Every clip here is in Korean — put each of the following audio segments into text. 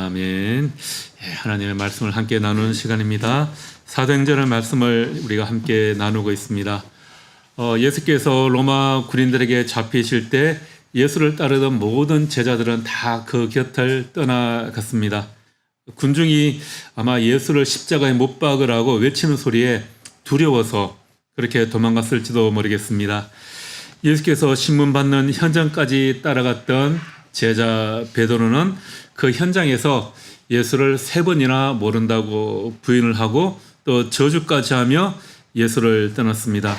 아멘. 하나님의 말씀을 함께 나누는 시간입니다. 사도행전의 말씀을 우리가 함께 나누고 있습니다. 예수께서 로마 군인들에게 잡히실 때 예수를 따르던 모든 제자들은 다 그 곁을 떠나갔습니다. 군중이 아마 예수를 십자가에 못 박으라고 외치는 소리에 두려워서 그렇게 도망갔을지도 모르겠습니다. 예수께서 신문받는 현장까지 따라갔던 제자 베드로는 그 현장에서 예수를 3번이나 모른다고 부인을 하고 또 저주까지 하며 예수를 떠났습니다.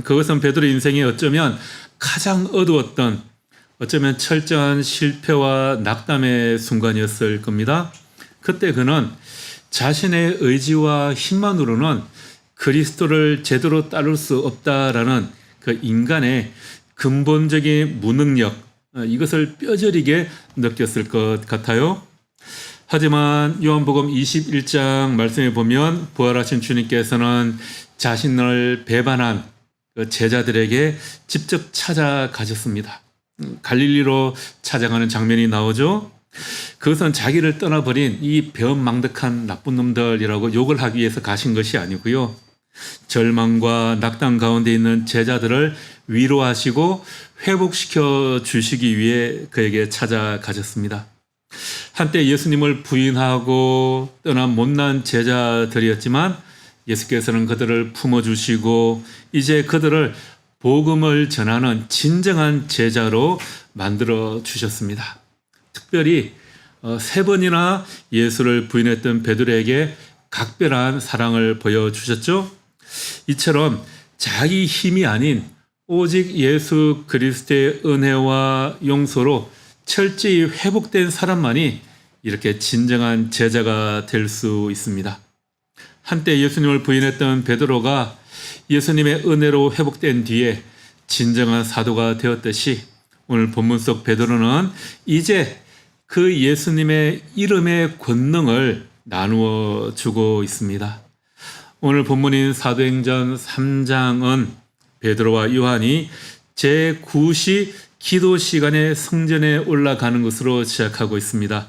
그것은 베드로 인생에 어쩌면 가장 어두웠던, 어쩌면 철저한 실패와 낙담의 순간이었을 겁니다. 그때 그는 자신의 의지와 힘만으로는 그리스도를 제대로 따를 수 없다라는 그 인간의 근본적인 무능력, 이것을 뼈저리게 느꼈을 것 같아요. 하지만 요한복음 21장 말씀에 보면 부활하신 주님께서는 자신을 배반한 그 제자들에게 직접 찾아가셨습니다. 갈릴리로 찾아가는 장면이 나오죠. 그것은 자기를 떠나버린 이 배은망덕한 나쁜 놈들이라고 욕을 하기 위해서 가신 것이 아니고요. 절망과 낙담 가운데 있는 제자들을 위로하시고 회복시켜 주시기 위해 그에게 찾아가셨습니다. 한때 예수님을 부인하고 떠난 못난 제자들이었지만 예수께서는 그들을 품어주시고 이제 그들을 복음을 전하는 진정한 제자로 만들어 주셨습니다. 특별히 3번이나 예수를 부인했던 베드로에게 각별한 사랑을 보여주셨죠. 이처럼 자기 힘이 아닌 오직 예수 그리스도의 은혜와 용서로 철저히 회복된 사람만이 이렇게 진정한 제자가 될 수 있습니다. 한때 예수님을 부인했던 베드로가 예수님의 은혜로 회복된 뒤에 진정한 사도가 되었듯이 오늘 본문 속 베드로는 이제 그 예수님의 이름의 권능을 나누어 주고 있습니다. 오늘 본문인 사도행전 3장은 베드로와 요한이 제9시 기도 시간에 성전에 올라가는 것으로 시작하고 있습니다.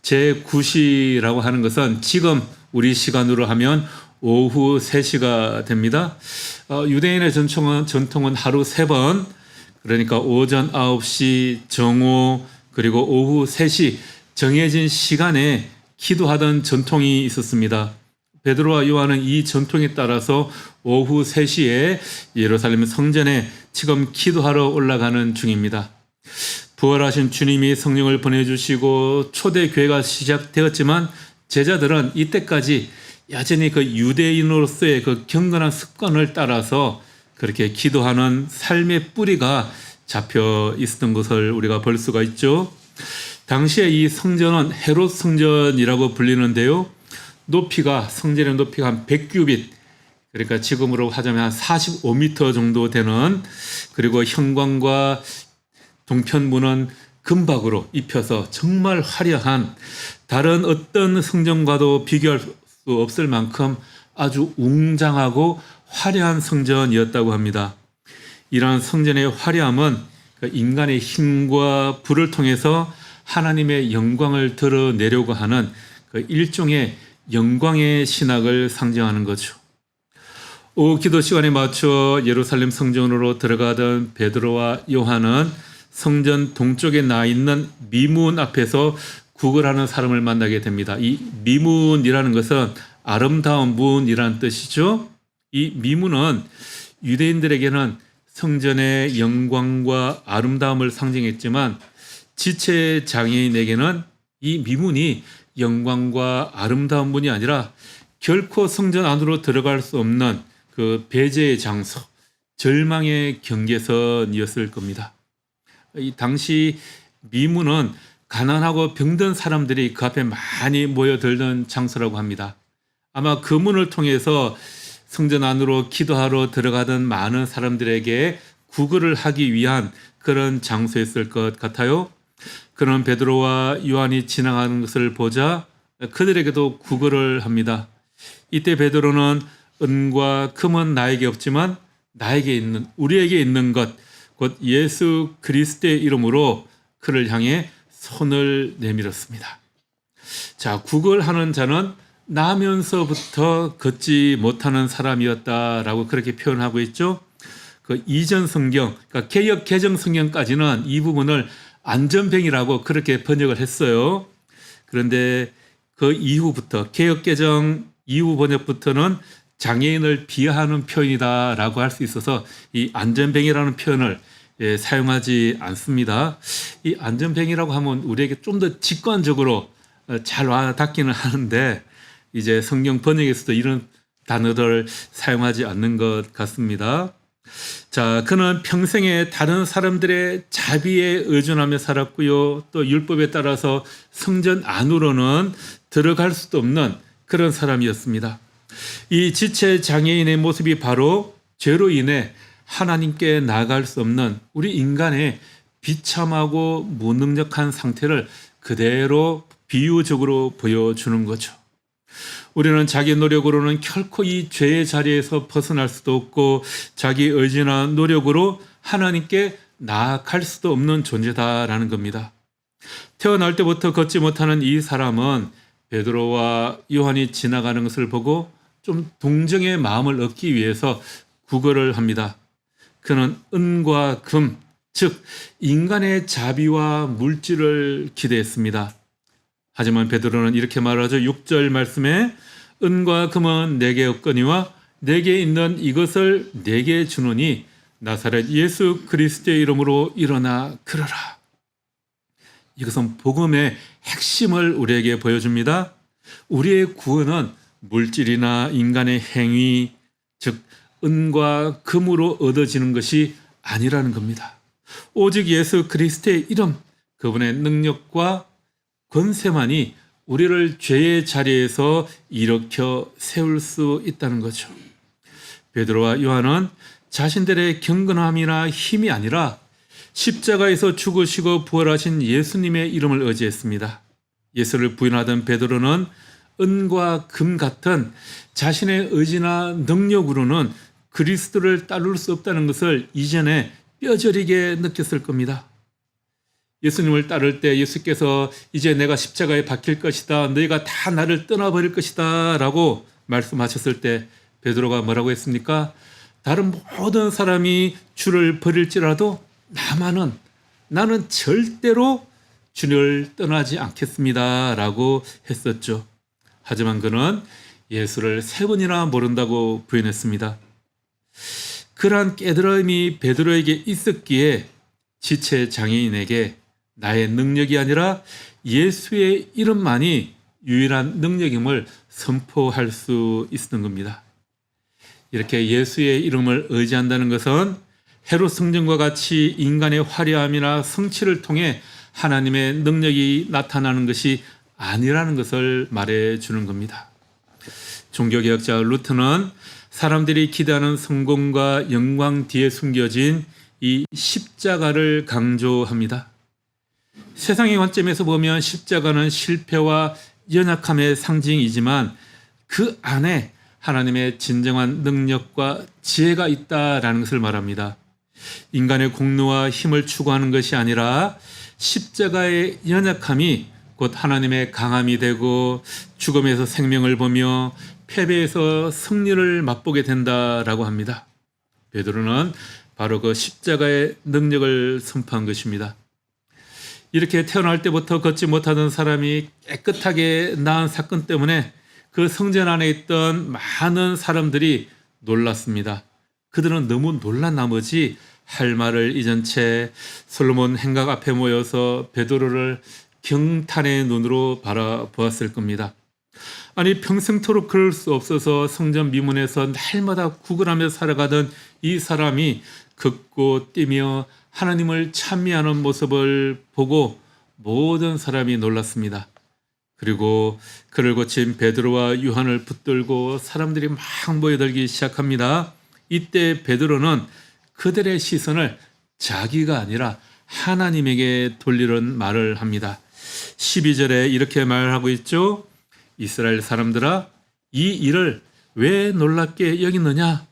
제9시라고 하는 것은 지금 우리 시간으로 하면 오후 3시가 됩니다. 유대인의 전통은 하루 3번, 그러니까 오전 9시, 정오, 그리고 오후 3시 정해진 시간에 기도하던 전통이 있었습니다. 베드로와 요한은 이 전통에 따라서 오후 3시에 예루살렘 성전에 지금 기도하러 올라가는 중입니다. 부활하신 주님이 성령을 보내주시고 초대교회가 시작되었지만 제자들은 이때까지 여전히 그 유대인으로서의 그 경건한 습관을 따라서 그렇게 기도하는 삶의 뿌리가 잡혀 있었던 것을 우리가 볼 수가 있죠. 당시에 이 성전은 헤롯 성전이라고 불리는데요. 성전의 높이가 한 100규빗, 그러니까 지금으로 하자면 한 45m 정도 되는, 그리고 현관과 동편문은 금박으로 입혀서 정말 화려한, 다른 어떤 성전과도 비교할 수 없을 만큼 아주 웅장하고 화려한 성전이었다고 합니다. 이러한 성전의 화려함은 인간의 힘과 불을 통해서 하나님의 영광을 드러내려고 하는 그 일종의 영광의 신학을 상징하는 거죠. 오후 기도 시간에 맞춰 예루살렘 성전으로 들어가던 베드로와 요한은 성전 동쪽에 나 있는 미문 앞에서 구걸하는 사람을 만나게 됩니다. 이 미문이라는 것은 아름다운 문이라는 뜻이죠. 이 미문은 유대인들에게는 성전의 영광과 아름다움을 상징했지만 지체 장애인에게는 이 미문이 영광과 아름다운 문이 아니라 결코 성전 안으로 들어갈 수 없는 그 배제의 장소, 절망의 경계선이었을 겁니다. 이 당시 미문은 가난하고 병든 사람들이 그 앞에 많이 모여들던 장소라고 합니다. 아마 그 문을 통해서 성전 안으로 기도하러 들어가던 많은 사람들에게 구걸을 하기 위한 그런 장소였을 것 같아요. 그런 베드로와 요한이 지나가는 것을 보자 그들에게도 구걸을 합니다. 이때 베드로는 은과 금은 나에게 없지만 우리에게 있는 것, 곧 예수 그리스도의 이름으로 그를 향해 손을 내밀었습니다. 자, 구걸하는 자는 나면서부터 걷지 못하는 사람이었다라고 그렇게 표현하고 있죠. 그 이전 성경, 그러니까 개역 개정 성경까지는 이 부분을 안전병이라고 그렇게 번역을 했어요. 그런데 그 이후부터 개역 개정 이후 번역부터는 장애인을 비하하는 표현이다라고 할 수 있어서 이 안전병이라는 표현을 사용하지 않습니다. 이 안전병이라고 하면 우리에게 좀 더 직관적으로 잘 와닿기는 하는데 이제 성경 번역에서도 이런 단어를 사용하지 않는 것 같습니다. 자, 그는 평생에 다른 사람들의 자비에 의존하며 살았고요. 또 율법에 따라서 성전 안으로는 들어갈 수도 없는 그런 사람이었습니다. 이 지체 장애인의 모습이 바로 죄로 인해 하나님께 나아갈 수 없는 우리 인간의 비참하고 무능력한 상태를 그대로 비유적으로 보여주는 거죠. 우리는 자기 노력으로는 결코 이 죄의 자리에서 벗어날 수도 없고 자기 의지나 노력으로 하나님께 나아갈 수도 없는 존재다라는 겁니다. 태어날 때부터 걷지 못하는 이 사람은 베드로와 요한이 지나가는 것을 보고 좀 동정의 마음을 얻기 위해서 구걸을 합니다. 그는 은과 금, 즉 인간의 자비와 물질을 기대했습니다. 하지만 베드로는 이렇게 말하죠. 6절 말씀에 은과 금은 내게 없거니와 내게 있는 이것을 내게 주노니 나사렛 예수 그리스도의 이름으로 일어나 걸어라. 이것은 복음의 핵심을 우리에게 보여줍니다. 우리의 구원은 물질이나 인간의 행위, 즉 은과 금으로 얻어지는 것이 아니라는 겁니다. 오직 예수 그리스도의 이름, 그분의 능력과 권세만이 우리를 죄의 자리에서 일으켜 세울 수 있다는 거죠. 베드로와 요한은 자신들의 경건함이나 힘이 아니라 십자가에서 죽으시고 부활하신 예수님의 이름을 의지했습니다. 예수를 부인하던 베드로는 은과 금 같은 자신의 의지나 능력으로는 그리스도를 따를 수 없다는 것을 이전에 뼈저리게 느꼈을 겁니다. 예수님을 따를 때 예수께서 이제 내가 십자가에 박힐 것이다. 너희가 다 나를 떠나버릴 것이다. 라고 말씀하셨을 때 베드로가 뭐라고 했습니까? 다른 모든 사람이 주를 버릴지라도 나는 절대로 주를 떠나지 않겠습니다. 라고 했었죠. 하지만 그는 예수를 3번이나 모른다고 부인했습니다. 그러한 깨달음이 베드로에게 있었기에 지체 장애인에게 나의 능력이 아니라 예수의 이름만이 유일한 능력임을 선포할 수 있었던 겁니다. 이렇게 예수의 이름을 의지한다는 것은 헤롯 성전과 같이 인간의 화려함이나 성취를 통해 하나님의 능력이 나타나는 것이 아니라는 것을 말해주는 겁니다. 종교개혁자 루터는 사람들이 기대하는 성공과 영광 뒤에 숨겨진 이 십자가를 강조합니다. 세상의 관점에서 보면 십자가는 실패와 연약함의 상징이지만 그 안에 하나님의 진정한 능력과 지혜가 있다라는 것을 말합니다. 인간의 공로와 힘을 추구하는 것이 아니라 십자가의 연약함이 곧 하나님의 강함이 되고 죽음에서 생명을 보며 패배에서 승리를 맛보게 된다라고 합니다. 베드로는 바로 그 십자가의 능력을 선포한 것입니다. 이렇게 태어날 때부터 걷지 못하던 사람이 깨끗하게 나은 사건 때문에 그 성전 안에 있던 많은 사람들이 놀랐습니다. 그들은 너무 놀란 나머지 할 말을 잊은 채 솔로몬 행각 앞에 모여서 베드로를 경탄의 눈으로 바라보았을 겁니다. 아니 평생토록 그럴 수 없어서 성전 미문에서 날마다 구걸하며 살아가던 이 사람이 걷고 뛰며 하나님을 찬미하는 모습을 보고 모든 사람이 놀랐습니다. 그리고 그를 거친 베드로와 요한을 붙들고 사람들이 막 모여들기 시작합니다. 이때 베드로는 그들의 시선을 자기가 아니라 하나님에게 돌리는 말을 합니다. 12절에 이렇게 말하고 있죠. 이스라엘 사람들아, 이 일을 왜 놀랍게 여기느냐?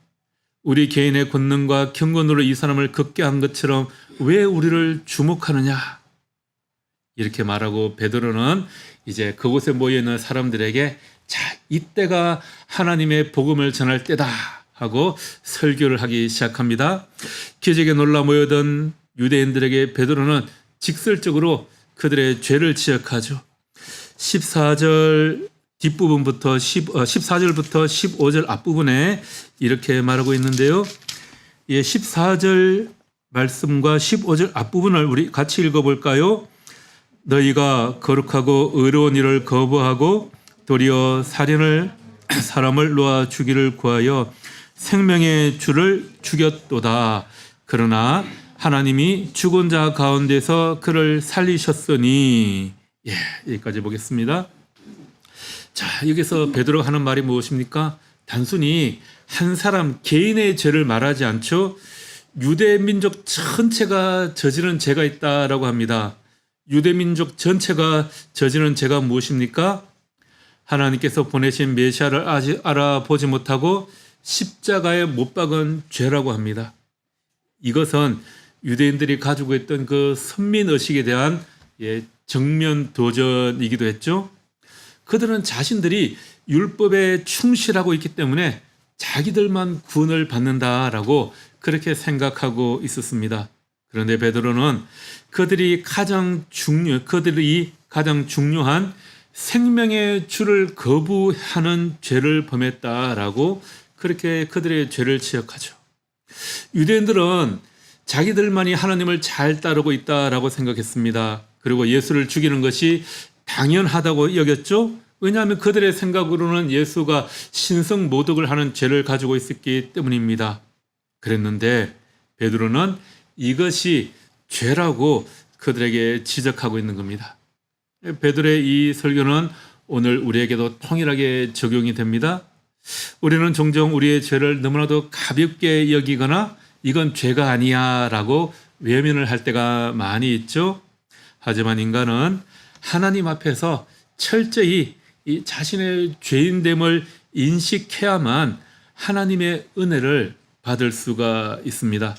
우리 개인의 권능과 경건으로 이 사람을 걷게 한 것처럼 왜 우리를 주목하느냐? 이렇게 말하고 베드로는 이제 그곳에 모여 있는 사람들에게 자, 이때가 하나님의 복음을 전할 때다 하고 설교를 하기 시작합니다. 기적에 놀라 모여든 유대인들에게 베드로는 직설적으로 그들의 죄를 지적하죠. 14절 뒷부분부터 14절부터 15절 앞부분에 이렇게 말하고 있는데요. 14절 말씀과 15절 앞부분을 우리 같이 읽어볼까요? 너희가 거룩하고 의로운 일을 거부하고 도리어 사람을 놓아 주기를 구하여 생명의 주를 죽였도다. 그러나 하나님이 죽은 자 가운데서 그를 살리셨으니. 여기까지 보겠습니다. 자, 여기서 베드로가 하는 말이 무엇입니까? 단순히 한 사람 개인의 죄를 말하지 않죠. 유대 민족 전체가 저지른 죄가 있다라고 합니다. 유대 민족 전체가 저지른 죄가 무엇입니까? 하나님께서 보내신 메시아를 아직 알아보지 못하고 십자가에 못 박은 죄라고 합니다. 이것은 유대인들이 가지고 있던 그 선민의식에 대한 정면 도전이기도 했죠. 그들은 자신들이 율법에 충실하고 있기 때문에 자기들만 구원을 받는다라고 그렇게 생각하고 있었습니다. 그런데 베드로는 그들이 가장 중요한 생명의 주를 거부하는 죄를 범했다라고 그렇게 그들의 죄를 지적하죠. 유대인들은 자기들만이 하나님을 잘 따르고 있다라고 생각했습니다. 그리고 예수를 죽이는 것이 당연하다고 여겼죠. 왜냐하면 그들의 생각으로는 예수가 신성 모독을 하는 죄를 가지고 있었기 때문입니다. 그랬는데 베드로는 이것이 죄라고 그들에게 지적하고 있는 겁니다. 베드로의 이 설교는 오늘 우리에게도 통일하게 적용이 됩니다. 우리는 종종 우리의 죄를 너무나도 가볍게 여기거나 이건 죄가 아니야 라고 외면을 할 때가 많이 있죠. 하지만 인간은 하나님 앞에서 철저히 이 자신의 죄인됨을 인식해야만 하나님의 은혜를 받을 수가 있습니다.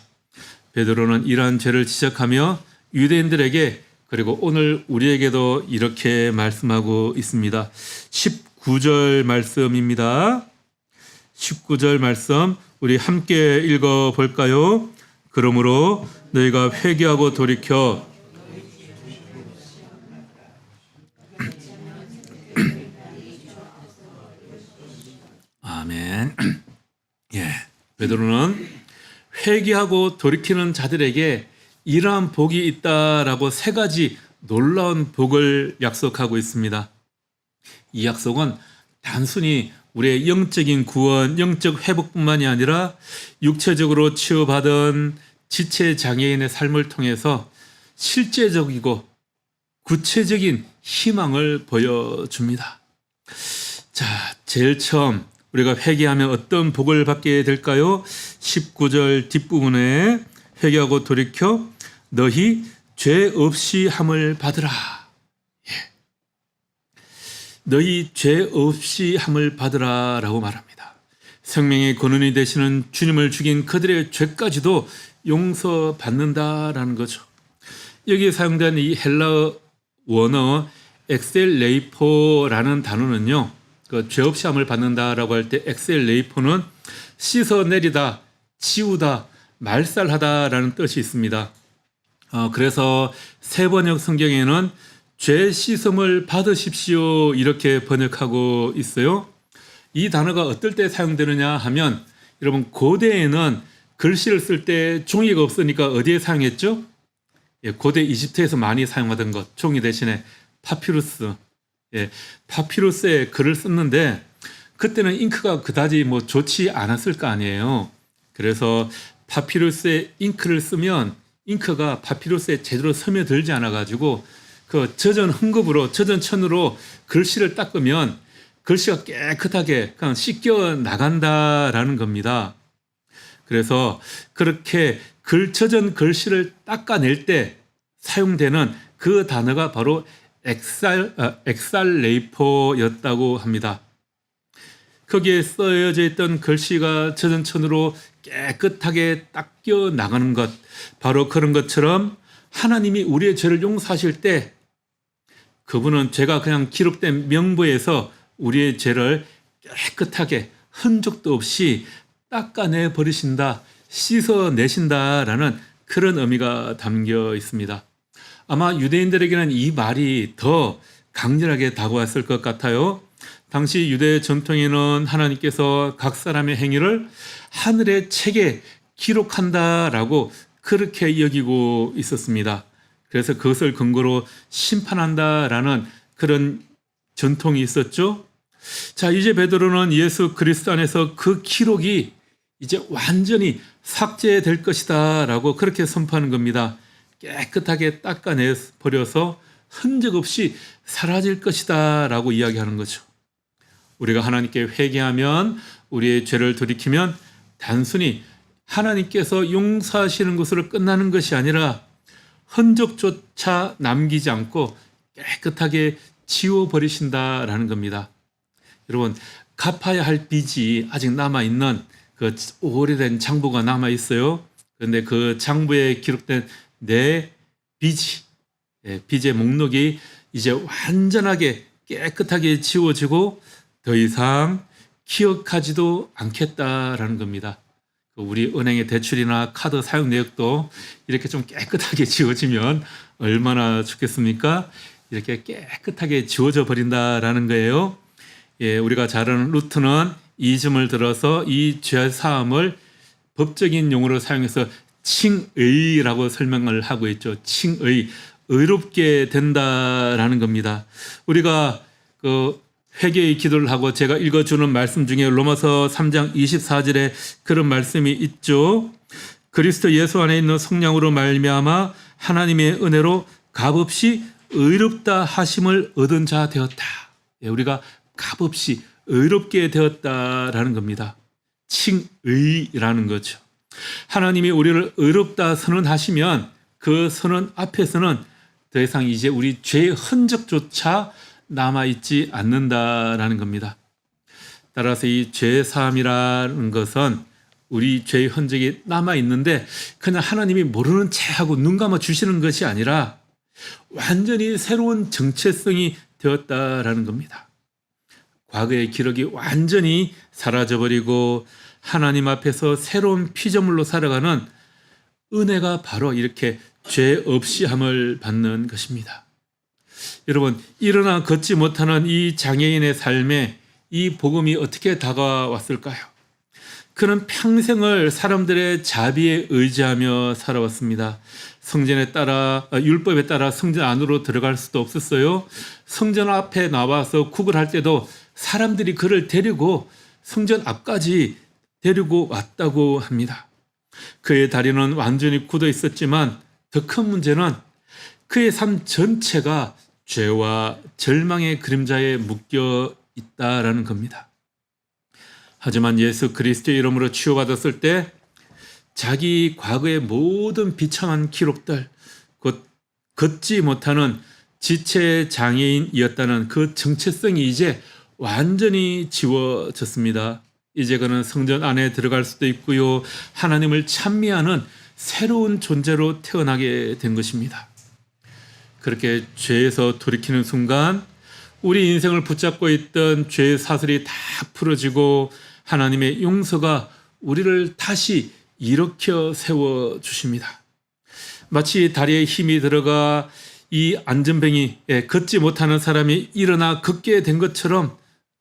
베드로는 이러한 죄를 지적하며 유대인들에게 그리고 오늘 우리에게도 이렇게 말씀하고 있습니다. 19절 말씀입니다. 19절 말씀 우리 함께 읽어볼까요? 그러므로 너희가 회개하고 돌이켜 아멘. 베드로는 회개하고 돌이키는 자들에게 이러한 복이 있다라고 세 가지 놀라운 복을 약속하고 있습니다. 이 약속은 단순히 우리의 영적인 구원, 영적 회복뿐만이 아니라 육체적으로 치유받은 지체장애인의 삶을 통해서 실제적이고 구체적인 희망을 보여줍니다. 자, 제일 처음 우리가 회개하면 어떤 복을 받게 될까요? 19절 뒷부분에 회개하고 돌이켜 너희 죄 없이 함을 받으라. 너희 죄 없이 함을 받으라 라고 말합니다. 생명의 근원이 되시는 주님을 죽인 그들의 죄까지도 용서받는다라는 거죠. 여기에 사용된 이 헬라어 원어 엑셀레이포라는 단어는요, 그 죄 없이 함을 받는다라고 할 때 엑셀레이포는 씻어내리다, 치우다, 말살하다라는 뜻이 있습니다. 그래서 세번역 성경에는 죄 씻음을 받으십시오 이렇게 번역하고 있어요. 이 단어가 어떨 때 사용되느냐 하면 여러분 고대에는 글씨를 쓸 때 종이가 없으니까 어디에 사용했죠? 고대 이집트에서 많이 사용하던 것, 종이 대신에 파피루스. 파피루스에 글을 썼는데 그때는 잉크가 그다지 좋지 않았을 거 아니에요. 그래서 파피루스에 잉크를 쓰면 잉크가 파피루스에 제대로 스며들지 않아가지고 그 젖은 흙으로, 젖은 천으로 글씨를 닦으면 글씨가 깨끗하게 그냥 씻겨 나간다라는 겁니다. 그래서 그렇게 젖은 글씨를 닦아낼 때 사용되는 그 단어가 바로 엑살레이포였다고 합니다. 거기에 쓰여져 있던 글씨가 젖은 천으로 깨끗하게 닦여 나가는 것, 바로 그런 것처럼 하나님이 우리의 죄를 용서하실 때 그분은 죄가 그냥 기록된 명부에서 우리의 죄를 깨끗하게 흔적도 없이 닦아내 버리신다, 씻어내신다라는 그런 의미가 담겨 있습니다. 아마 유대인들에게는 이 말이 더 강렬하게 다가왔을 것 같아요. 당시 유대 전통에는 하나님께서 각 사람의 행위를 하늘의 책에 기록한다라고 그렇게 여기고 있었습니다. 그래서 그것을 근거로 심판한다라는 그런 전통이 있었죠. 자, 이제 베드로는 예수 그리스도 안에서 그 기록이 이제 완전히 삭제될 것이다 라고 그렇게 선포하는 겁니다. 깨끗하게 닦아내 버려서 흔적 없이 사라질 것이다 라고 이야기하는 거죠. 우리가 하나님께 회개하면, 우리의 죄를 돌이키면 단순히 하나님께서 용서하시는 것으로 끝나는 것이 아니라 흔적조차 남기지 않고 깨끗하게 지워버리신다라는 겁니다. 여러분, 갚아야 할 빚이 아직 남아있는 그 오래된 장부가 남아있어요. 그런데 그 장부에 기록된 내 빚이, 빚의 목록이 이제 완전하게 깨끗하게 지워지고 더 이상 기억하지도 않겠다라는 겁니다. 우리 은행의 대출이나 카드 사용 내역도 이렇게 좀 깨끗하게 지워지면 얼마나 좋겠습니까? 이렇게 깨끗하게 지워져 버린다라는 거예요. 우리가 잘 아는 루트는 이 점을 들어서 이 죄 사함을 법적인 용어로 사용해서 칭의라고 설명을 하고 있죠. 칭의, 의롭게 된다라는 겁니다. 우리가 그 회개의 기도를 하고 제가 읽어주는 말씀 중에 로마서 3장 24절에 그런 말씀이 있죠. 그리스도 예수 안에 있는 성령으로 말미암아 하나님의 은혜로 값없이 의롭다 하심을 얻은 자 되었다. 우리가 값없이 의롭게 되었다라는 겁니다. 칭의라는 거죠. 하나님이 우리를 의롭다 선언하시면 그 선언 앞에서는 더 이상 이제 우리 죄의 흔적조차 남아있지 않는다라는 겁니다. 따라서 이 죄 사함이라는 것은 우리 죄의 흔적이 남아있는데 그냥 하나님이 모르는 채 하고 눈 감아 주시는 것이 아니라 완전히 새로운 정체성이 되었다라는 겁니다. 과거의 기록이 완전히 사라져버리고 하나님 앞에서 새로운 피조물로 살아가는 은혜가 바로 이렇게 죄 없이 함을 받는 것입니다. 여러분, 일어나 걷지 못하는 이 장애인의 삶에 이 복음이 어떻게 다가왔을까요? 그는 평생을 사람들의 자비에 의지하며 살아왔습니다. 성전에 따라, 율법에 따라 성전 안으로 들어갈 수도 없었어요. 성전 앞에 나와서 구걸할 때도 사람들이 그를 데리고 성전 앞까지 데리고 왔다고 합니다. 그의 다리는 완전히 굳어 있었지만 더 큰 문제는 그의 삶 전체가 죄와 절망의 그림자에 묶여 있다라는 겁니다. 하지만 예수 그리스도의 이름으로 치유받았을 때 자기 과거의 모든 비참한 기록들, 곧 걷지 못하는 지체 장애인이었다는 그 정체성이 이제 완전히 지워졌습니다. 이제 그는 성전 안에 들어갈 수도 있고요. 하나님을 찬미하는 새로운 존재로 태어나게 된 것입니다. 그렇게 죄에서 돌이키는 순간 우리 인생을 붙잡고 있던 죄의 사슬이 다 풀어지고 하나님의 용서가 우리를 다시 일으켜 세워 주십니다. 마치 다리에 힘이 들어가 이 안전뱅이 걷지 못하는 사람이 일어나 걷게 된 것처럼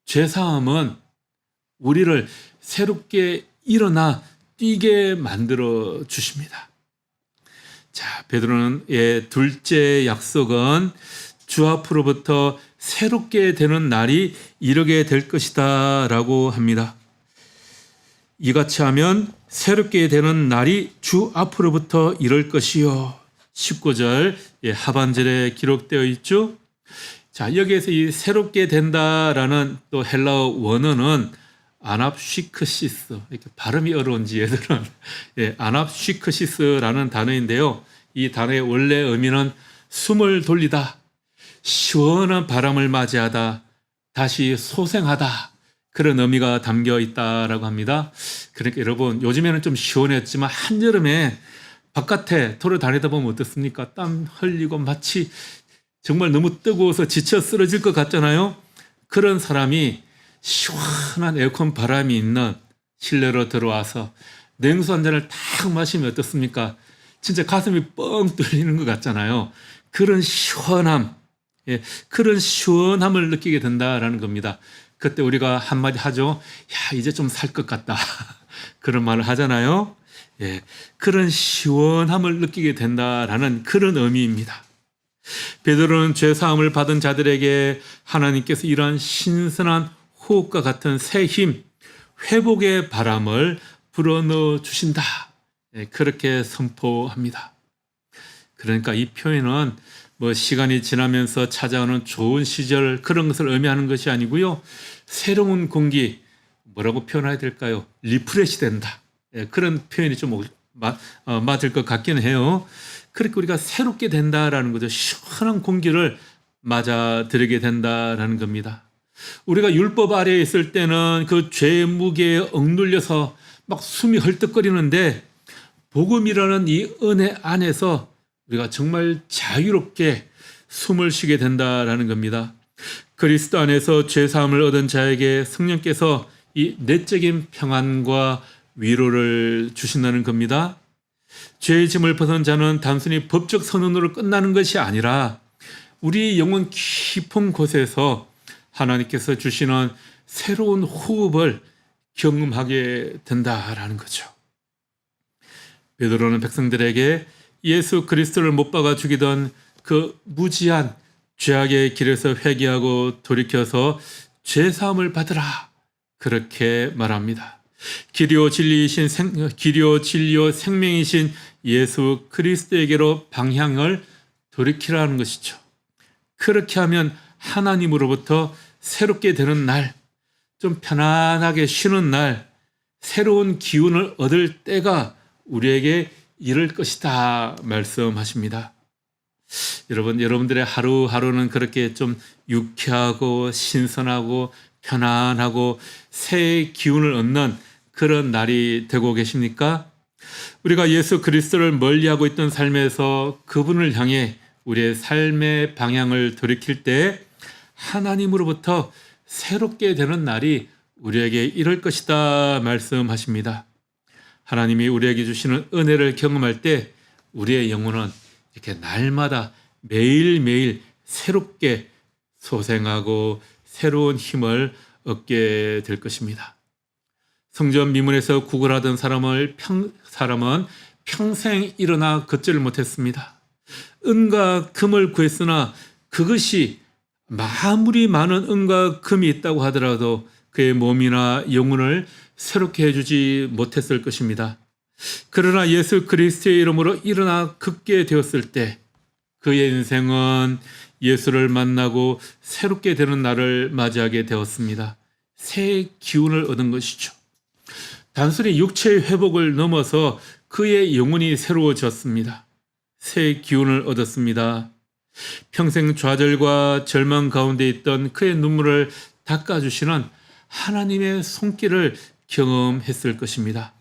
죄사함은 우리를 새롭게 일어나 뛰게 만들어 주십니다. 자, 베드로는 둘째 약속은 주 앞으로부터 새롭게 되는 날이 이르게 될 것이다 라고 합니다. 이같이 하면 새롭게 되는 날이 주 앞으로부터 이를 것이요. 19절 하반절에 기록되어 있죠. 자, 여기에서 이 새롭게 된다라는 또 헬라어 원어는 아납시크시스, 이렇게 발음이 어려운지 얘들은 아납시크시스라는 단어인데요. 이 단어의 원래 의미는 숨을 돌리다, 시원한 바람을 맞이하다, 다시 소생하다, 그런 의미가 담겨 있다라고 합니다. 그러니까 여러분, 요즘에는 좀 시원했지만 한여름에 바깥에 돌아다니다 보면 어떻습니까? 땀 흘리고 마치 정말 너무 뜨거워서 지쳐 쓰러질 것 같잖아요. 그런 사람이 시원한 에어컨 바람이 있는 실내로 들어와서 냉수 한 잔을 딱 마시면 어떻습니까? 진짜 가슴이 뻥 뚫리는 것 같잖아요. 그런 시원함, 그런 시원함을 느끼게 된다라는 겁니다. 그때 우리가 한마디 하죠. 야, 이제 좀 살 것 같다. 그런 말을 하잖아요. 그런 시원함을 느끼게 된다라는 그런 의미입니다. 베드로는 죄사함을 받은 자들에게 하나님께서 이러한 신선한 호흡과 같은 새 힘, 회복의 바람을 불어넣어 주신다. 그렇게 선포합니다. 그러니까 이 표현은 뭐 시간이 지나면서 찾아오는 좋은 시절 그런 것을 의미하는 것이 아니고요. 새로운 공기, 뭐라고 표현해야 될까요? 리프레시 된다. 그런 표현이 좀 맞을 것 같기는 해요. 그렇게 우리가 새롭게 된다라는 거죠. 시원한 공기를 맞아들이게 된다라는 겁니다. 우리가 율법 아래에 있을 때는 그 죄의 무게에 억눌려서 막 숨이 헐떡거리는데 복음이라는 이 은혜 안에서 우리가 정말 자유롭게 숨을 쉬게 된다라는 겁니다. 그리스도 안에서 죄사함을 얻은 자에게 성령께서 이 내적인 평안과 위로를 주신다는 겁니다. 죄의 짐을 벗은 자는 단순히 법적 선언으로 끝나는 것이 아니라 우리 영혼 깊은 곳에서 하나님께서 주시는 새로운 호흡을 경험하게 된다라는 거죠. 베드로는 백성들에게 예수 그리스도를 못 박아 죽이던 그 무지한 죄악의 길에서 회개하고 돌이켜서 죄사함을 받으라 그렇게 말합니다. 길이요 진리요 생명이신 예수 그리스도에게로 방향을 돌이키라는 것이죠. 그렇게 하면 하나님으로부터 새롭게 되는 날, 좀 편안하게 쉬는 날, 새로운 기운을 얻을 때가 우리에게 이를 것이다 말씀하십니다. 여러분들의 하루하루는 그렇게 좀 유쾌하고 신선하고 편안하고 새 기운을 얻는 그런 날이 되고 계십니까? 우리가 예수 그리스도를 멀리하고 있던 삶에서 그분을 향해 우리의 삶의 방향을 돌이킬 때 하나님으로부터 새롭게 되는 날이 우리에게 이럴 것이다 말씀하십니다. 하나님이 우리에게 주시는 은혜를 경험할 때 우리의 영혼은 이렇게 날마다 매일매일 새롭게 소생하고 새로운 힘을 얻게 될 것입니다. 성전 미문에서 구걸하던 사람은 평생 일어나 걷지를 못했습니다. 은과 금을 구했으나 그것이 아무리 많은 은과 금이 있다고 하더라도 그의 몸이나 영혼을 새롭게 해주지 못했을 것입니다. 그러나 예수 그리스도의 이름으로 일어나 걷게 되었을 때 그의 인생은 예수를 만나고 새롭게 되는 날을 맞이하게 되었습니다. 새 기운을 얻은 것이죠. 단순히 육체의 회복을 넘어서 그의 영혼이 새로워졌습니다. 새 기운을 얻었습니다. 평생 좌절과 절망 가운데 있던 그의 눈물을 닦아주시는 하나님의 손길을 경험했을 것입니다.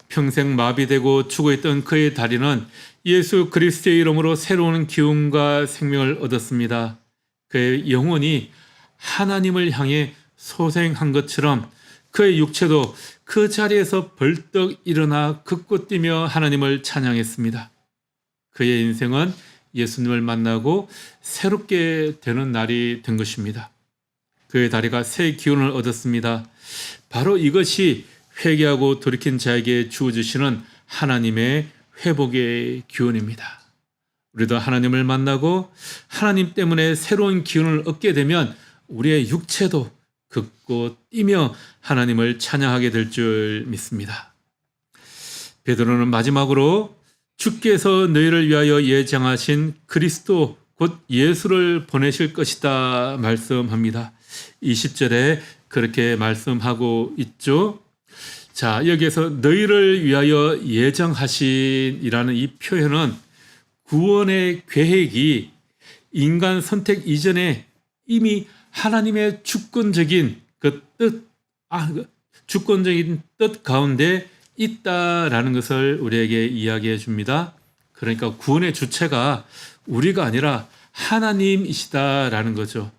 평생 마비되고 죽어있던 그의 다리는 예수 그리스도의 이름으로 새로운 기운과 생명을 얻었습니다. 그의 영혼이 하나님을 향해 소생한 것처럼 그의 육체도 그 자리에서 벌떡 일어나 걷고 뛰며 하나님을 찬양했습니다. 그의 인생은 예수님을 만나고 새롭게 되는 날이 된 것입니다. 그의 다리가 새 기운을 얻었습니다. 바로 이것이 회개하고 돌이킨 자에게 주어주시는 하나님의 회복의 기운입니다. 우리도 하나님을 만나고 하나님 때문에 새로운 기운을 얻게 되면 우리의 육체도 걷고 뛰며 하나님을 찬양하게 될 줄 믿습니다. 베드로는 마지막으로 주께서 너희를 위하여 예정하신 그리스도 곧 예수를 보내실 것이다 말씀합니다. 20절에 그렇게 말씀하고 있죠. 자, 여기에서 너희를 위하여 예정하신이라는 이 표현은 구원의 계획이 인간 선택 이전에 이미 하나님의 주권적인 주권적인 뜻 가운데 있다라는 것을 우리에게 이야기해 줍니다. 그러니까 구원의 주체가 우리가 아니라 하나님이시다라는 거죠.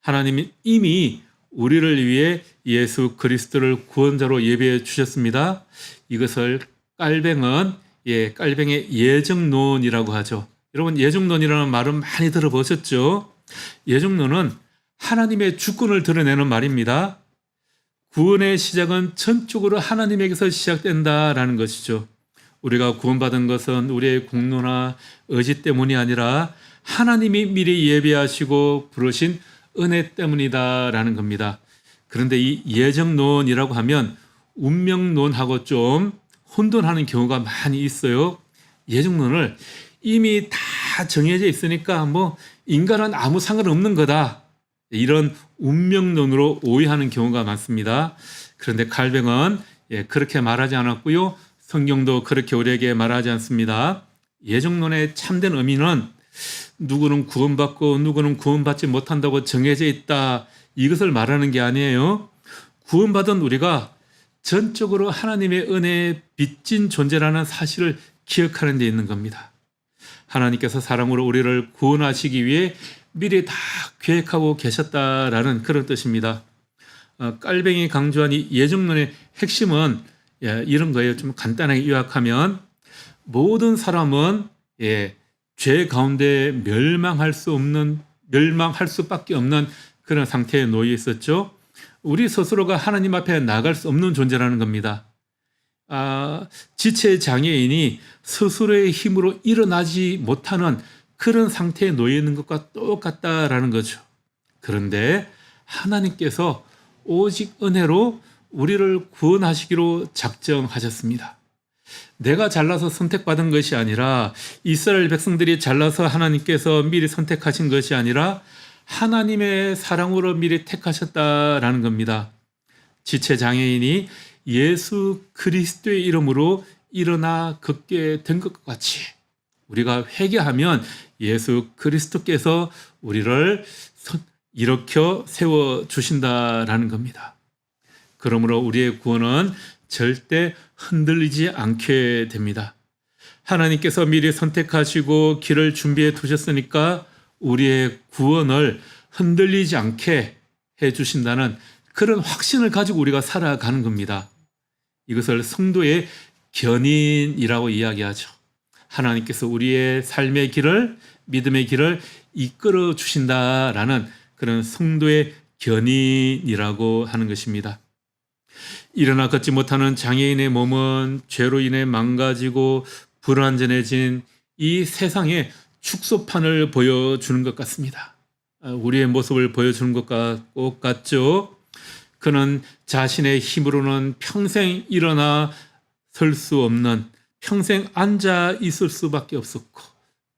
하나님이 이미 우리를 위해 예수 그리스도를 구원자로 예배해 주셨습니다. 이것을 깔뱅은 깔뱅의 예정론이라고 하죠. 여러분, 예정론이라는 말은 많이 들어보셨죠? 예정론은 하나님의 주권을 드러내는 말입니다. 구원의 시작은 전적으로 하나님에게서 시작된다라는 것이죠. 우리가 구원받은 것은 우리의 공로나 의지 때문이 아니라 하나님이 미리 예비하시고 부르신 은혜 때문이다라는 겁니다. 그런데 이 예정론이라고 하면 운명론하고 좀 혼돈하는 경우가 많이 있어요. 예정론을 이미 다 정해져 있으니까 뭐 인간은 아무 상관없는 거다, 이런 운명론으로 오해하는 경우가 많습니다. 그런데 칼뱅은 그렇게 말하지 않았고요. 성경도 그렇게 우리에게 말하지 않습니다. 예정론의 참된 의미는 누구는 구원받고 누구는 구원받지 못한다고 정해져 있다, 이것을 말하는 게 아니에요. 구원받은 우리가 전적으로 하나님의 은혜에 빚진 존재라는 사실을 기억하는 데 있는 겁니다. 하나님께서 사랑으로 우리를 구원하시기 위해 미리 다 계획하고 계셨다라는 그런 뜻입니다. 깔뱅이 강조한 이 예정론의 핵심은 이런 거예요. 좀 간단하게 요약하면 모든 사람은 죄 가운데 멸망할 수밖에 없는 그런 상태에 놓여 있었죠. 우리 스스로가 하나님 앞에 나갈 수 없는 존재라는 겁니다. 지체 장애인이 스스로의 힘으로 일어나지 못하는 그런 상태에 놓여 있는 것과 똑같다라는 거죠. 그런데 하나님께서 오직 은혜로 우리를 구원하시기로 작정하셨습니다. 내가 잘나서 선택받은 것이 아니라, 이스라엘 백성들이 잘나서 하나님께서 미리 선택하신 것이 아니라 하나님의 사랑으로 미리 택하셨다라는 겁니다. 지체 장애인이 예수 그리스도의 이름으로 일어나 걷게 된 것과 같이 우리가 회개하면 예수 그리스도께서 우리를 일으켜 세워주신다라는 겁니다. 그러므로 우리의 구원은 절대 흔들리지 않게 됩니다. 하나님께서 미리 선택하시고 길을 준비해 두셨으니까 우리의 구원을 흔들리지 않게 해주신다는 그런 확신을 가지고 우리가 살아가는 겁니다. 이것을 성도의 견인이라고 이야기하죠. 하나님께서 우리의 삶의 길을, 믿음의 길을 이끌어 주신다라는 그런 성도의 견인이라고 하는 것입니다. 일어나 걷지 못하는 장애인의 몸은 죄로 인해 망가지고 불완전해진 이 세상의 축소판을 보여주는 것 같습니다. 우리의 모습을 보여주는 것과 똑같죠. 그는 자신의 힘으로는 평생 일어나 설 수 없는, 평생 앉아 있을 수밖에 없었고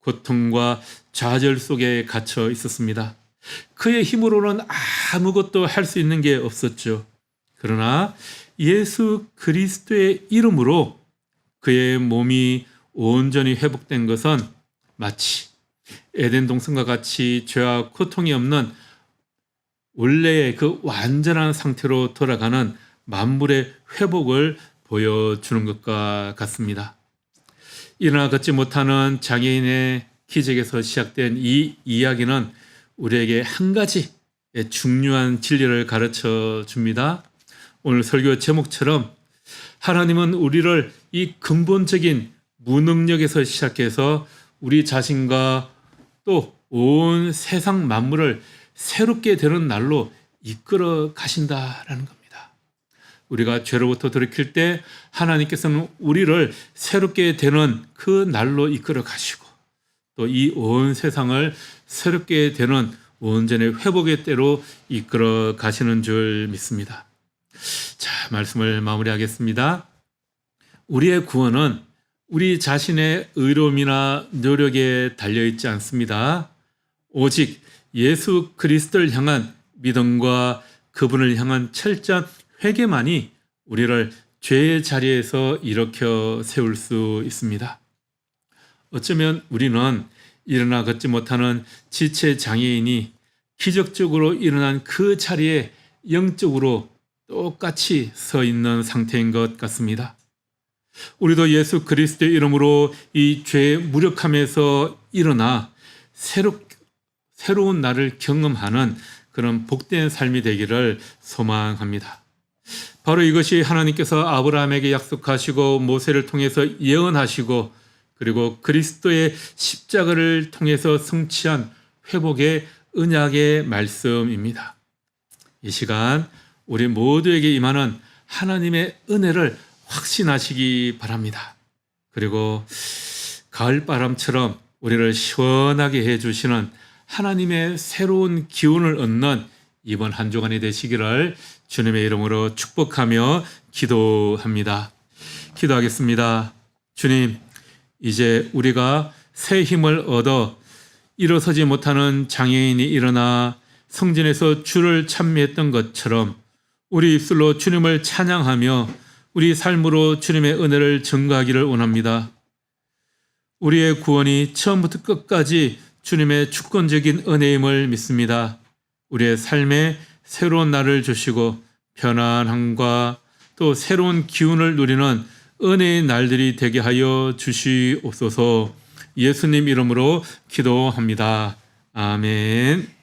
고통과 좌절 속에 갇혀 있었습니다. 그의 힘으로는 아무것도 할 수 있는 게 없었죠. 그러나 예수 그리스도의 이름으로 그의 몸이 온전히 회복된 것은 마치 에덴 동산과 같이 죄와 고통이 없는 원래의 그 완전한 상태로 돌아가는 만물의 회복을 보여주는 것과 같습니다. 일어나 걷지 못하는 장애인의 기적에서 시작된 이 이야기는 우리에게 한 가지 중요한 진리를 가르쳐 줍니다. 오늘 설교 제목처럼 하나님은 우리를 이 근본적인 무능력에서 시작해서 우리 자신과 또 온 세상 만물을 새롭게 되는 날로 이끌어 가신다라는 겁니다. 우리가 죄로부터 돌이킬 때 하나님께서는 우리를 새롭게 되는 그 날로 이끌어 가시고 또 이 온 세상을 새롭게 되는 온전의 회복의 때로 이끌어 가시는 줄 믿습니다. 자, 말씀을 마무리하겠습니다. 우리의 구원은 우리 자신의 의로움이나 노력에 달려있지 않습니다. 오직 예수 그리스도를 향한 믿음과 그분을 향한 철저한 회개만이 우리를 죄의 자리에서 일으켜 세울 수 있습니다. 어쩌면 우리는 일어나 걷지 못하는 지체 장애인이 기적적으로 일어난 그 자리에 영적으로 똑같이 서 있는 상태인 것 같습니다. 우리도 예수 그리스도의 이름으로 이 죄의 무력함에서 일어나 새로운 날을 경험하는 그런 복된 삶이 되기를 소망합니다. 바로 이것이 하나님께서 아브라함에게 약속하시고 모세를 통해서 예언하시고 그리고 그리스도의 십자가를 통해서 성취한 회복의 언약의 말씀입니다. 이 시간 우리 모두에게 임하는 하나님의 은혜를 확신하시기 바랍니다. 그리고 가을바람처럼 우리를 시원하게 해주시는 하나님의 새로운 기운을 얻는 이번 한 주간이 되시기를 주님의 이름으로 축복하며 기도합니다. 기도하겠습니다. 주님, 이제 우리가 새 힘을 얻어 일어서지 못하는 장애인이 일어나 성전에서 주를 찬미했던 것처럼 우리 입술로 주님을 찬양하며 우리 삶으로 주님의 은혜를 증거하기를 원합니다. 우리의 구원이 처음부터 끝까지 주님의 주권적인 은혜임을 믿습니다. 우리의 삶에 새로운 날을 주시고 편안함과 또 새로운 기운을 누리는 은혜의 날들이 되게 하여 주시옵소서. 예수님 이름으로 기도합니다. 아멘.